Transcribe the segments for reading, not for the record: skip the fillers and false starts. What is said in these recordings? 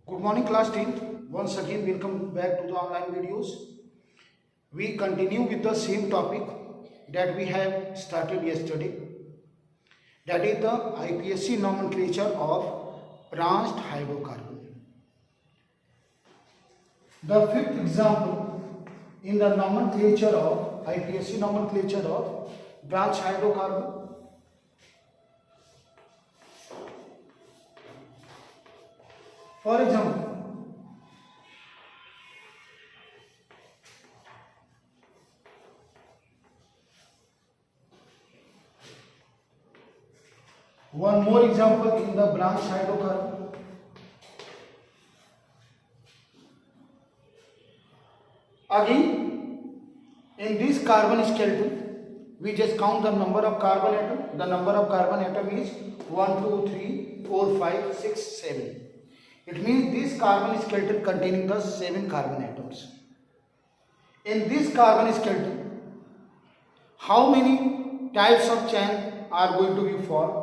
Good morning class team. Once again welcome back to the online videos. We continue with the same topic that we have started yesterday. That is the IPSC nomenclature of branched hydrocarbon. The fifth example in the nomenclature of IPSC nomenclature of branched hydrocarbon. For example, one more example in the branched hydrocarbon. Again, in this carbon skeleton, we just count the number of carbon atom. The number of carbon atom is 1, 2, 3, 4, 5, 6, 7. It means this carbon skeleton containing the 7 carbon atoms. In this carbon skeleton, how many types of chain are going to be formed?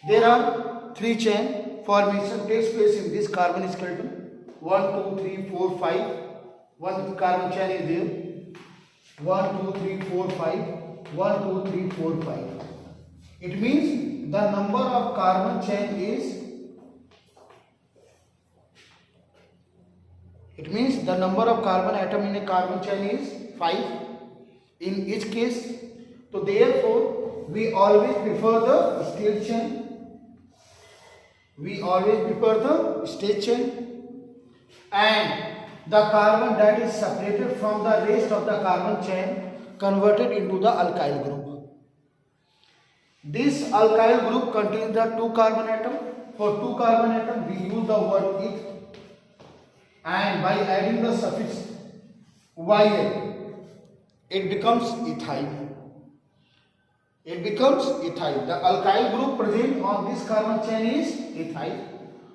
There are 3 chain formation takes place in this carbon skeleton. 1, 2, 3, 4, 5. One carbon chain is there. 1, 2, 3, 4, 5. 1, 2, 3, 4, 5. It means the number of carbon chain is the number of carbon atom in a carbon chain is 5 in each case. So therefore we always prefer the straight chain. We always prefer the straight chain, and the carbon that is separated from the rest of the carbon chain converted into the alkyl group. This alkyl group contains the 2 carbon atom. For 2 carbon atom we use the word eth, and by adding the suffix yl it becomes ethyl. It becomes ethyl. The alkyl group present on this carbon chain is ethyl.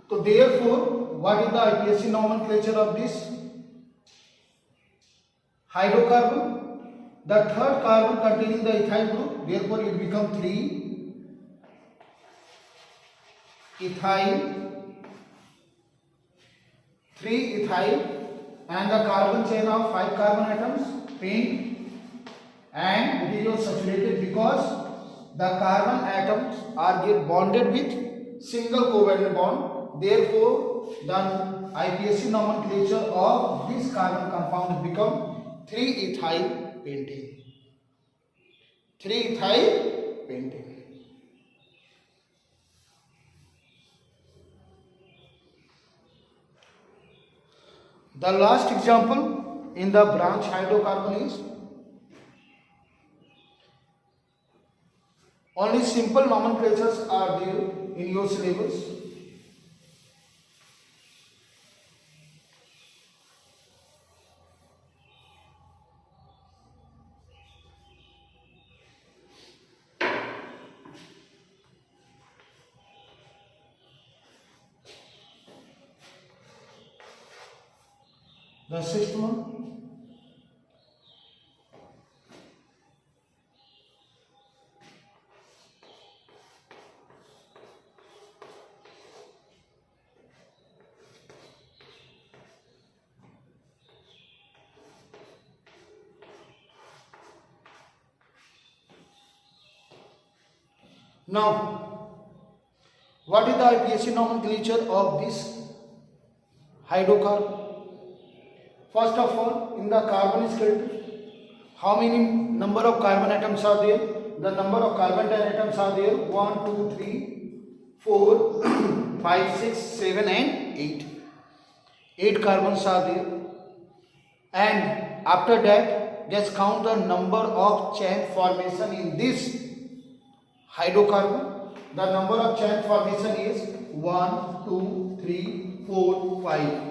So therefore, what is the IPSC nomenclature of this hydrocarbon? The third carbon containing the ethyl group, therefore it becomes 3 ethyl, 3 ethyl, and the carbon chain of 5 carbon atoms, pink, and it is also saturated because the carbon atoms are get bonded with single covalent bond. Therefore, the IPSC nomenclature of this carbon compound become 3-ethyl pentane. 3-ethyl pentane. The last example in the branched hydrocarbon is only simple nomenclatures are there in your syllabus. The sixth one. Now, what is the IPSC nomenclature of this hydrocarbon? First of all, in the carbon skeleton, how many number of carbon atoms are there? The number of carbon atoms are there 1, 2, 3, 4, 5, 6, 7 and 8. 8 carbons are there. And after that, just count the number of chain formation in this hydrocarbon. The number of chain formation is 1, 2, 3, 4, 5.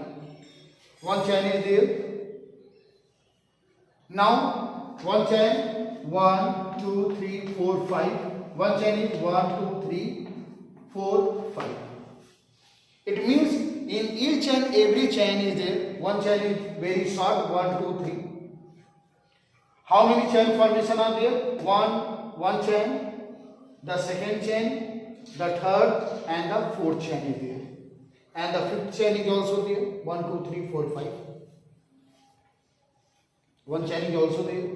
One chain is there. Now, one chain 1, 2, 3, 4, 5. One chain is 1, 2, 3, 4, 5. It means in each and every chain is there. One chain is very short 1, 2, 3. How many chain formation are there? One chain, the second chain, the third and the fourth chain is there. and the fifth chain is also there. 1, 2, 3, 4, 5. One chain is also there.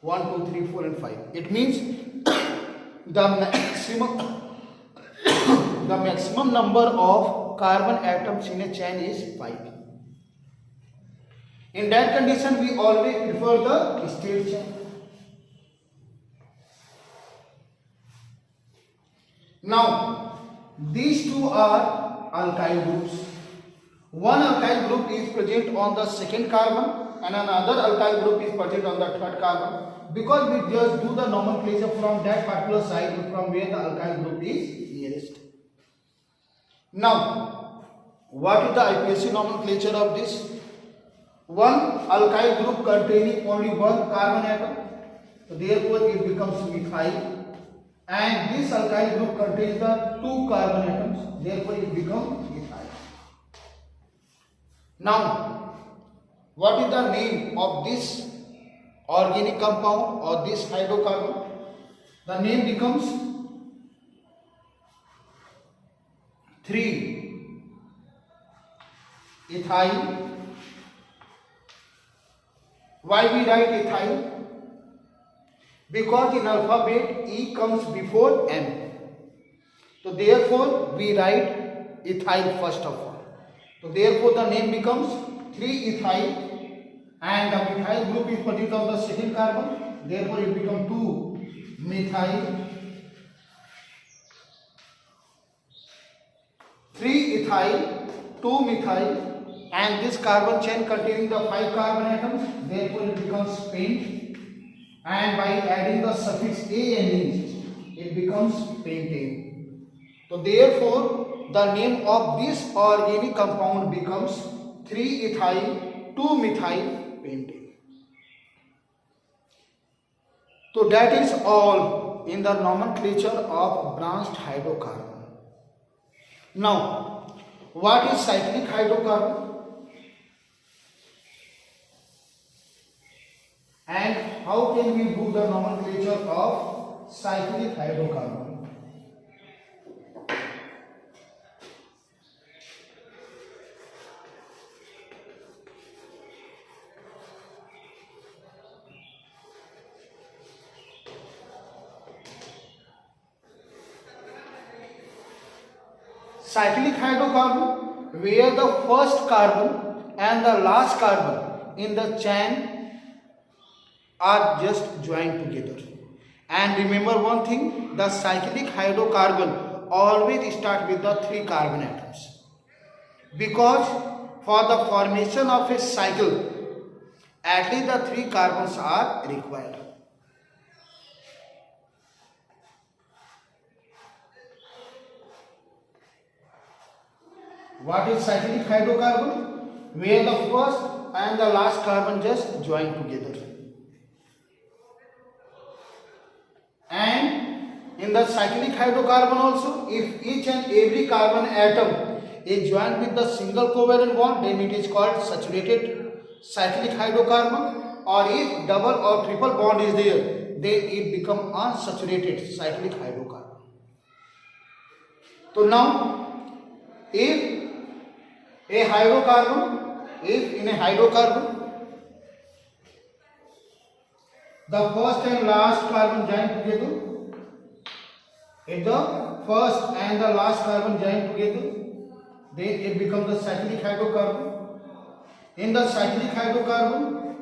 1, 2, 3, 4, and 5. It means the maximum number of carbon atoms in a chain is 5. In that condition, we always prefer the straight chain. Now, these two are alkyl groups. One alkyl group is present on the second carbon and another alkyl group is present on the third carbon. Because we just do the nomenclature from that particular side from where the alkyl group is nearest. Now, what is the IPSC nomenclature of this? One alkyl group containing only one carbon atom, so therefore it becomes methyl. And this alkyl group contains the two carbon atoms, therefore it becomes methyl. Now, what is the name of this organic compound or this hydrocarbon? The name becomes 3-ethyl. Why we write ethyl? Because in alphabet E comes before M. So therefore we write ethyl first of all. So therefore the name becomes 3-ethyl and the methyl group is present on the second carbon. Therefore it becomes 2-methyl. 3-ethyl, 2-methyl, and this carbon chain containing the 5 carbon atoms, therefore it becomes pent. And by adding the suffix A and N, it becomes pentane. So therefore the name of this organic compound becomes 3-ethyl 2-methyl pentane. So that is all in the nomenclature of branched hydrocarbon. Now, what is cyclic hydrocarbon? And how can we do the nomenclature of cyclic hydrocarbon? Cyclic hydrocarbon, where the first carbon and the last carbon in the chain are just joined together. And remember one thing, the cyclic hydrocarbon always start with the 3 carbon atoms. Because for the formation of a cycle, at least the 3 carbons are required. What is cyclic hydrocarbon? Where the first and the last carbon just join together. And in the cyclic hydrocarbon also, if each and every carbon atom is joined with the single covalent bond, then it is called saturated cyclic hydrocarbon. Or if double or triple bond is there, then it becomes unsaturated cyclic hydrocarbon. So now, if in a hydrocarbon, the first and last carbon join together. If the first and the last carbon join together, then it becomes the cyclic hydrocarbon. In the cyclic hydrocarbon,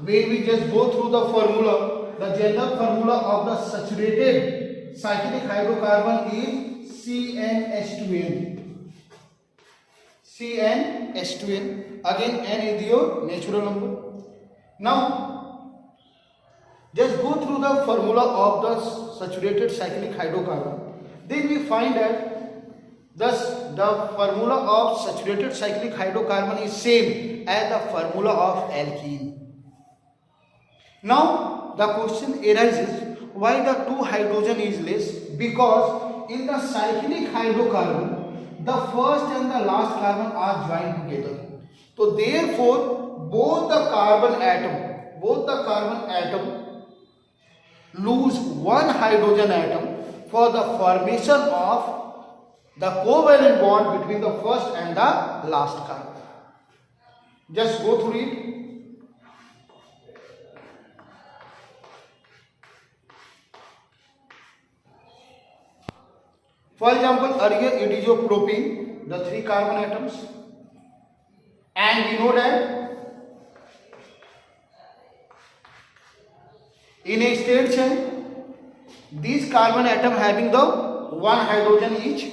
when we just go through the formula, the general formula of the saturated cyclic hydrocarbon is CnH2n. CnH2n. Again, N is your natural number. Now, just go through the formula of the saturated cyclic hydrocarbon. Then we find that thus the formula of saturated cyclic hydrocarbon is same as the formula of alkene. Now, the question arises, why the 2 hydrogen is less? Because in the cyclic hydrocarbon, the first and the last carbon are joined together. So therefore, both the carbon atom lose one hydrogen atom for the formation of the covalent bond between the first and the last carbon. Just go through it. For example, earlier it is your propene, the 3 carbon atoms, and we know that in a state chain, these carbon atom having the 1 hydrogen each.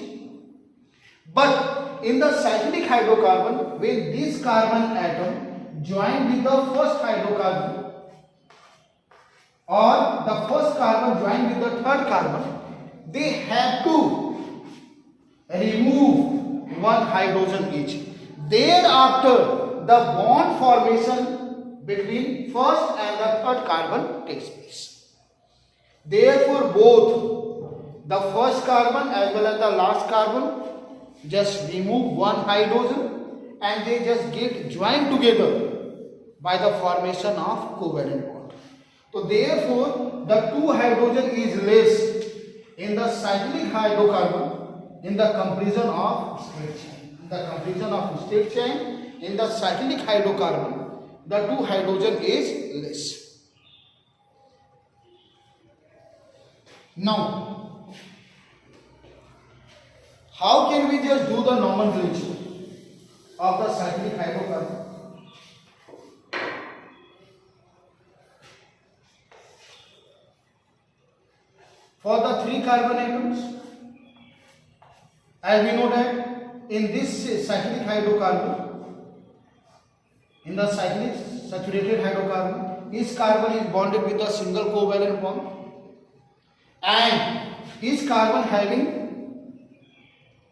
But in the cyclic hydrocarbon, when this carbon atom join with the first hydrocarbon or the first carbon join with the third carbon, they have to remove 1 hydrogen each. Thereafter, the bond formation between first and the third carbon takes place. Therefore, both the first carbon as well as the last carbon just remove 1 hydrogen and they just get joined together by the formation of covalent bond. So therefore, the 2 hydrogen is less in the cyclic hydrocarbon in the comparison of straight chain. In the comparison of straight chain, in the cyclic hydrocarbon, the 2 hydrogen is less. Now, how can we just do the nomenclature of the cyclic hydrocarbon? For the 3 carbon atoms, as we know that in this cyclic hydrocarbon, in the cyclic saturated hydrocarbon, each carbon is bonded with a single covalent bond and each carbon having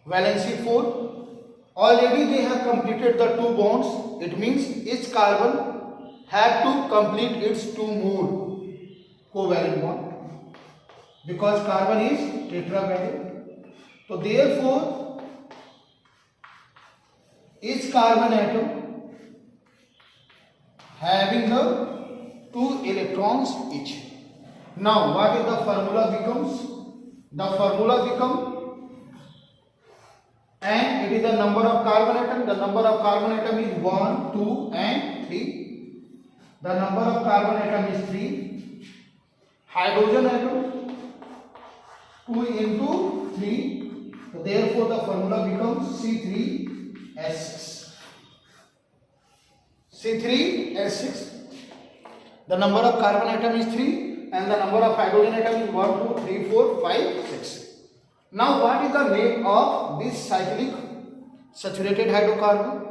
valency 4. Already they have completed the 2 bonds. It means each carbon have to complete its 2 more covalent bond because carbon is tetravalent. So therefore, each carbon atom having the 2 electrons each. Now, what is the formula becomes? The formula becomes, and it is the number of carbon atom. The number of carbon atom is 1, 2 and 3. The number of carbon atom is 3. Hydrogen atom 2 into 3. So therefore, the formula becomes C3H6. C3H6. The number of carbon atom is 3 and the number of hydrogen atom is 1, 2, 3, 4, 5, 6. Now, what is the name of this cyclic saturated hydrocarbon?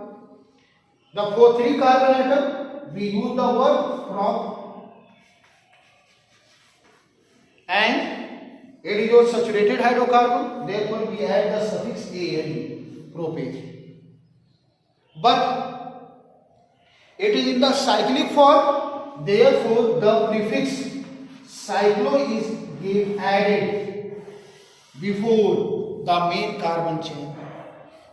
The for 3 carbon atom, we use the word prop, and it is your saturated hydrocarbon, therefore we add the suffix "an", propane. But it is in the cyclic form, therefore the prefix cyclo is added before the main carbon chain.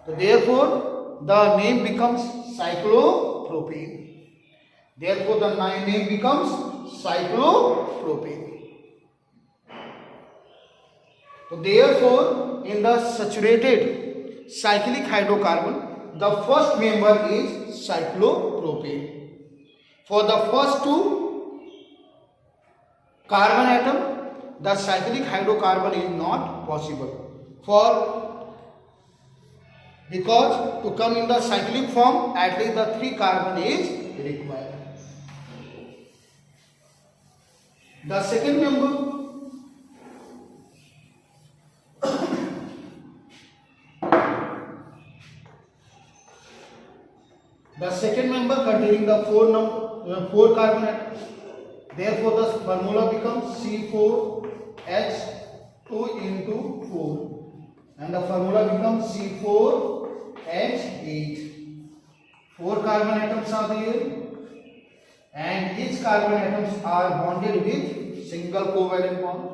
So therefore the name becomes cyclopropane. Therefore the name becomes cyclopropane. So therefore, in the saturated cyclic hydrocarbon, the first member is cyclopropane. For the first 2 carbon atom, the cyclic hydrocarbon is not possible. Because to come in the cyclic form, at least the 3 carbon is required. The second member, containing the 4 carbon atoms. Therefore, the formula becomes C4H2 into 4, and the formula becomes C4H8. 4 carbon atoms are there, and each carbon atoms are bonded with single covalent bond,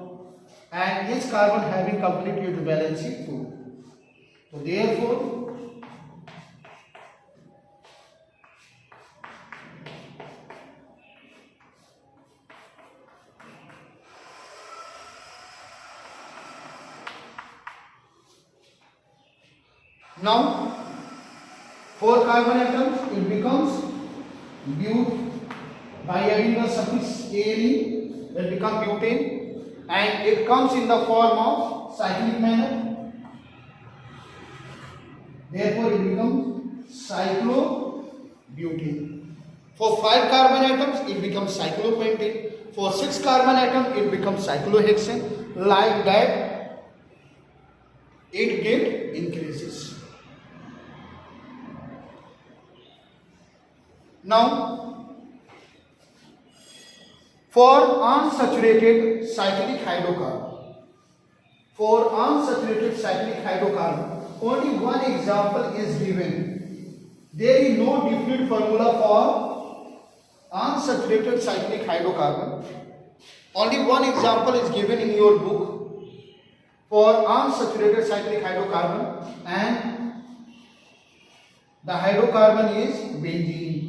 and each carbon having complete its valency 4. So therefore, Now, 4 carbon atoms, it becomes bute. By adding the suffix ane, it becomes butane, and it comes in the form of cyclic manner. Therefore, it becomes cyclobutane. For 5 carbon atoms, it becomes cyclopentane. For 6 carbon atoms, it becomes cyclohexane. Like that, it get increases. Now, for unsaturated cyclic hydrocarbon, only one example is given. There is no definite formula for unsaturated cyclic hydrocarbon. Only one example is given in your book for unsaturated cyclic hydrocarbon, and the hydrocarbon is benzene.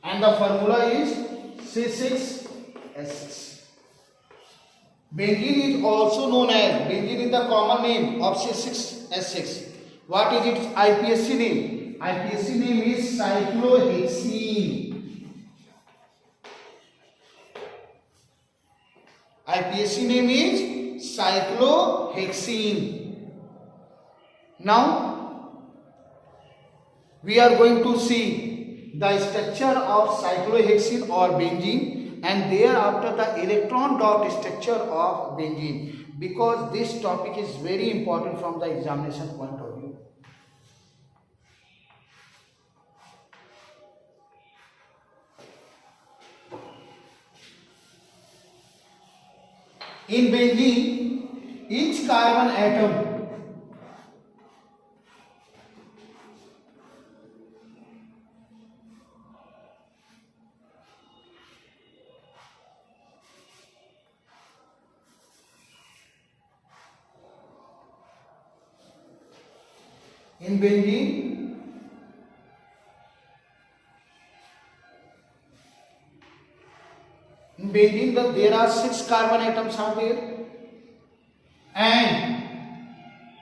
And the formula is C6H6. Benzene is also known as, benzene is the common name of C6H6. What is its IPSC name? IPSC name is cyclohexene. IPSC name is cyclohexene. Now, we are going to see the structure of cyclohexene or benzene, and thereafter the electron dot structure of benzene, because this topic is very important from the examination point of view. In benzene, each carbon atom in benzene there are 6 carbon atoms are there, and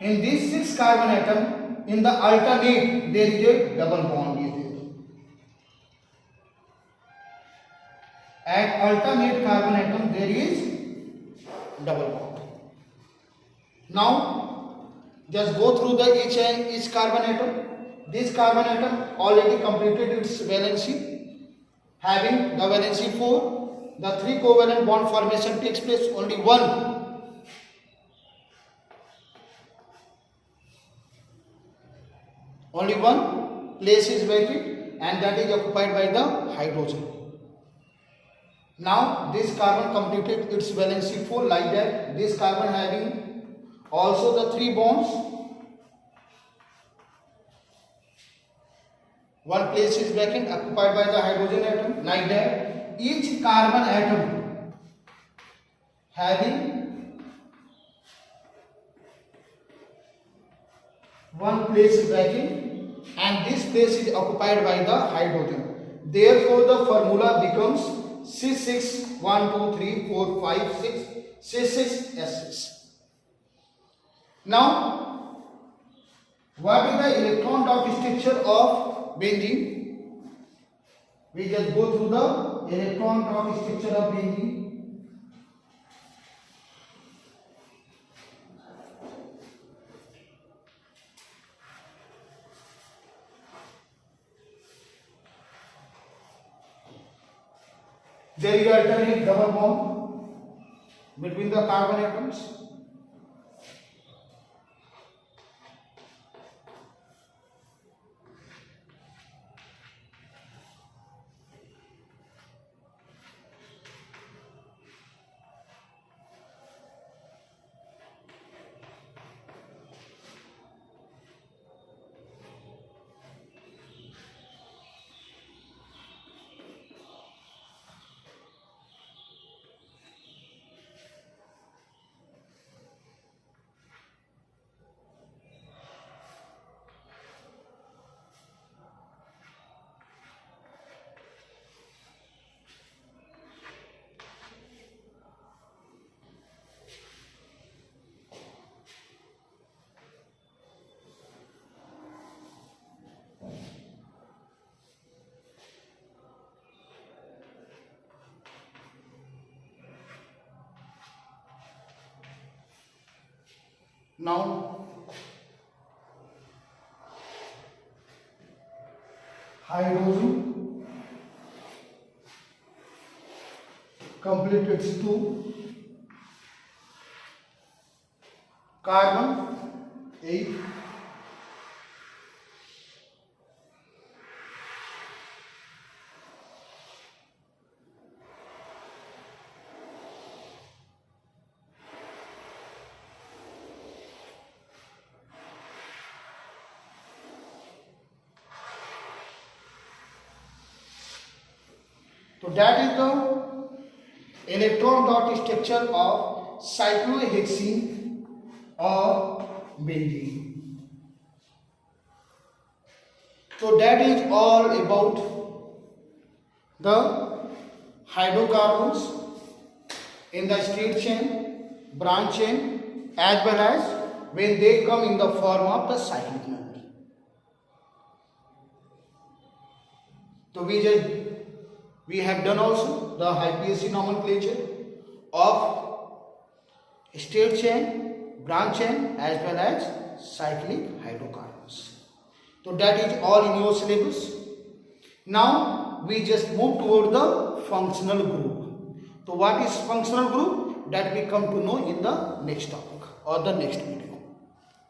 in these 6 carbon atom, in the alternate there is a double bond is there. At alternate carbon atom there is double bond. Now, just go through the each carbon atom. This carbon atom already completed its valency, having the valency 4. The 3 covalent bond formation takes place. Only one place is vacant, and that is occupied by the hydrogen. Now, this carbon completed its valency 4 like that. This carbon having also the 3 bonds. One place is vacant, occupied by the hydrogen atom, like that. Each carbon atom having one place vacant, and this place is occupied by the hydrogen. Therefore, the formula becomes C6, 1, 2, 3, 4, 5, 6, C6H6. Now, what is the electron dot structure of benzene? We just go through the electron dot structure of benzene. There is alternate double bond between the carbon atoms. Now hydrogen complete its 2, carbon 8, so that is the electron dot structure of cyclohexene or benzene. So that is all about the hydrocarbons in the straight chain, branch chain, as well as when they come in the form of the cyclic member. So we have done also the IPSC nomenclature of straight chain, branch chain, as well as cyclic hydrocarbons. So that is all in your syllabus. Now we just move toward the functional group. So what is functional group? That we come to know in the next topic or the next video.